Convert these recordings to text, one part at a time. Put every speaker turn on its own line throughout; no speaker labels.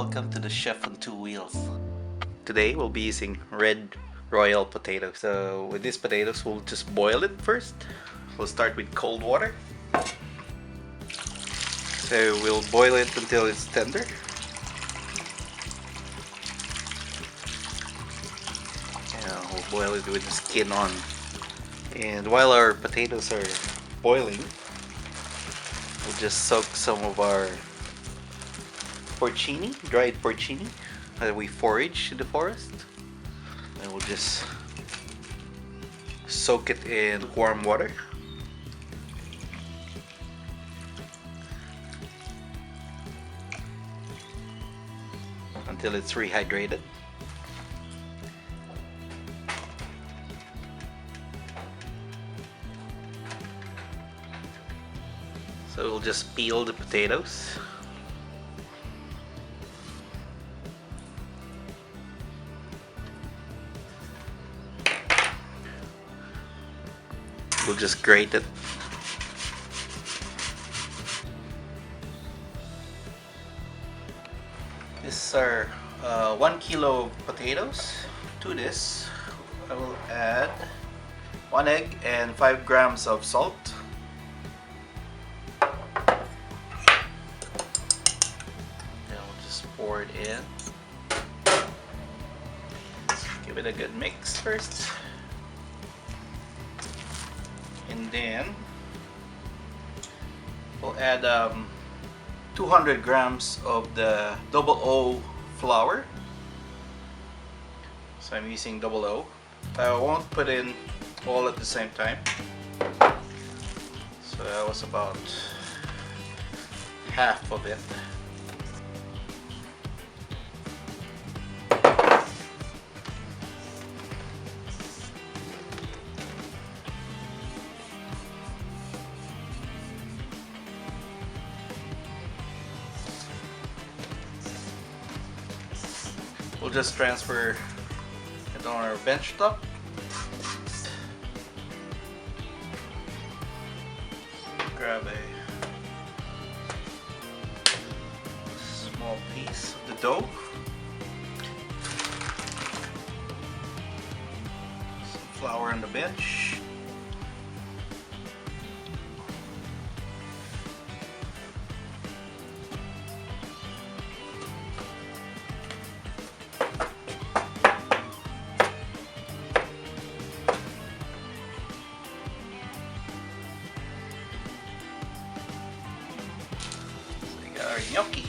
welcome to the Chef on Two Wheels. Today we'll be using red royal potato. So with these potatoes we'll just boil it first. We'll start with cold water. So we'll boil it until it's tender. And we'll boil it with the skin on. And while our potatoes are boiling, we'll just soak some of our porcini, dried porcini that we forage in the forest, and we'll just soak it in warm water. Until it's rehydrated. So we'll just peel the potatoes. We'll just grate it. This is our 1 kilo of potatoes. To this, I will add 1 egg and 5 grams of salt. Then we'll just pour it in. Give it a good mix first. And then we'll add 200 grams of the double O flour. So I'm using double O. I won't put in all at the same time. So that was about half of it. We'll just transfer it on our bench top. Grab a small piece of the dough. Some flour on the bench. Our gnocchi.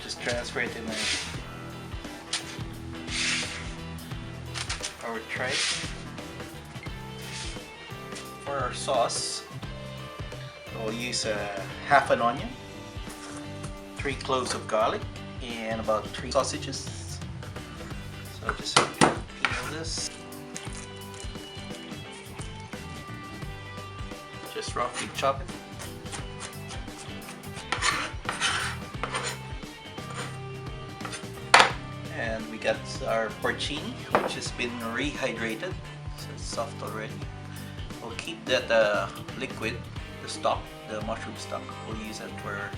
Just transfer it in our tray. For our sauce, we'll use half an onion, 3 cloves of garlic, and about 3 sausages. So just peel this. Just roughly chop it. And we got our porcini, which has been rehydrated, so it's soft already. We'll keep that liquid, the stock, the mushroom stock. We'll use it for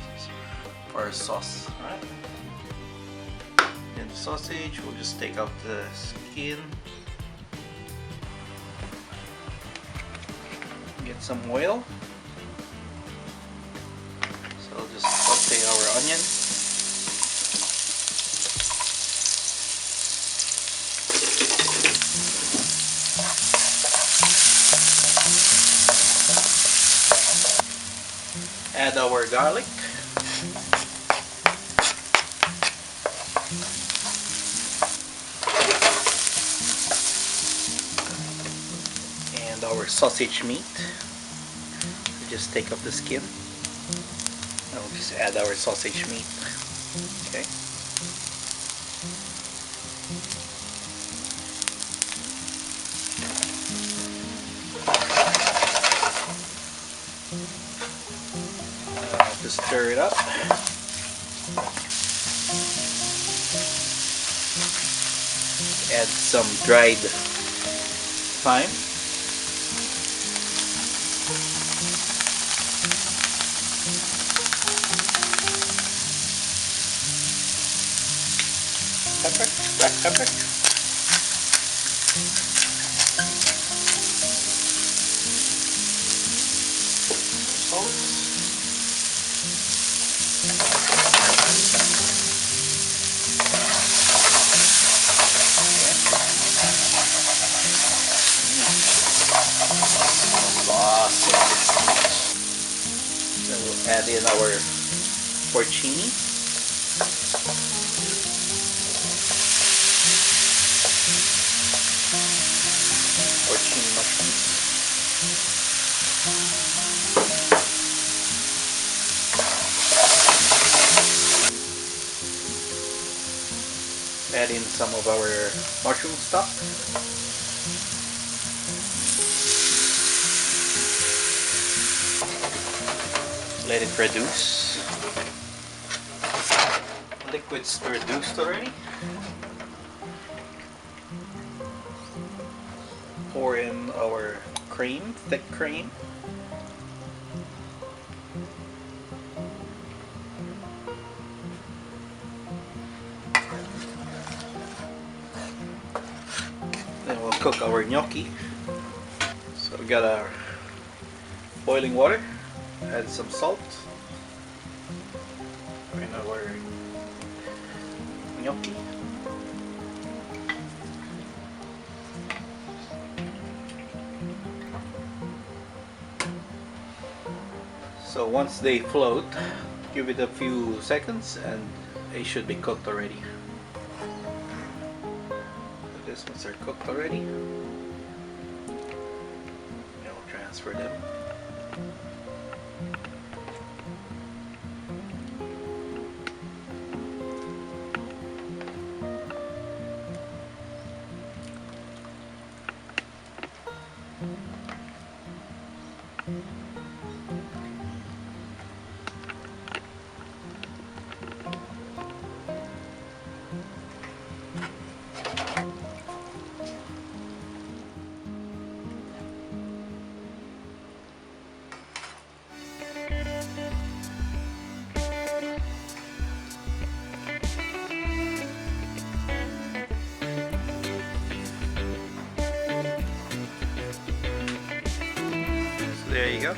our sauce. Alright. Then the sausage, we'll just take out the skin. Get some oil. So I'll just saute our onion. Add our garlic. And our sausage meat. We just take off the skin. And we'll just add our sausage meat. Okay. Just stir it up. Add some dried thyme. pepper, black pepper. Salt. Awesome. Then we'll add in our porcini. Porcini mushrooms. Add in some of our mushroom stock. Let it reduce. Liquid's reduced already. Pour in our cream, thick cream. Then we'll cook our gnocchi. So we got our boiling water. Add some salt in our gnocchi. So once they float, give it a few seconds and they should be cooked already. So these ones are cooked already. Now we'll transfer them. There you go.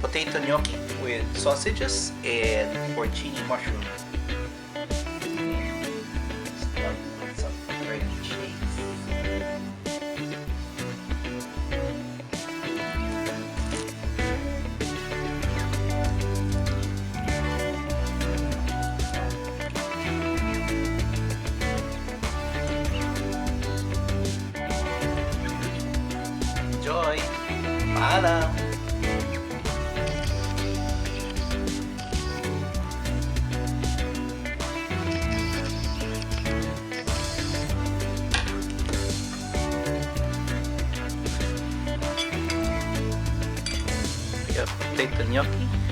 Potato gnocchi with sausages and porcini mushroom. Start with some ready cheese. Enjoy! Paalam! Potato gnocchi.